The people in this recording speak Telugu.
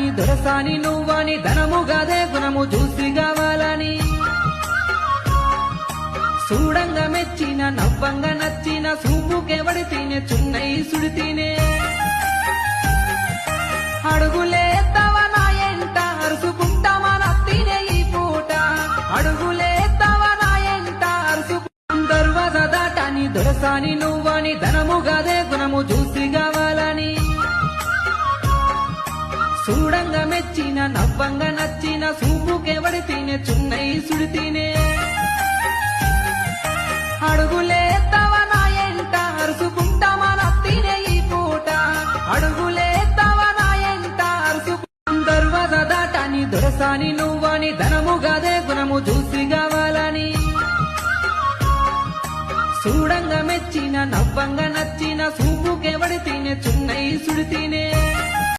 దాటాని దొరసాని నువ్వని ధనము గదే గుణము చూసి కావాలని చూడంగా మెచ్చిన నవ్వంగా నచ్చిన సూపుకెవడి తినే చున్నై సుడి తినే అడుగులేత్తవా నా ఎంట అరుసుకుంటామా నత్తినే ఈ పూట అడుగులేత్తవా నా ఎంట దర్వాజా దాటాని దొరసాని నువ్వని ధనము గదే గుణము చూసి కావాలని చూడంగా మెచ్చిన నవ్వంగా నచ్చిన సూపుకెవడి తినే చున్నై సుడి తినే అడుగులేత్తవా నా ఎంట అరుసుకుంటామా నత్తినే ఈ పూట అడుగులేత్తవా నా ఎంట దర్వాజా దాటాని దొరసాని నువ్వని ధనము గదే గుణము చూసి కావాలని చూడంగా మెచ్చిన నవ్వంగా నచ్చిన సూపుకెవడి తినే చున్నై సుడి తినే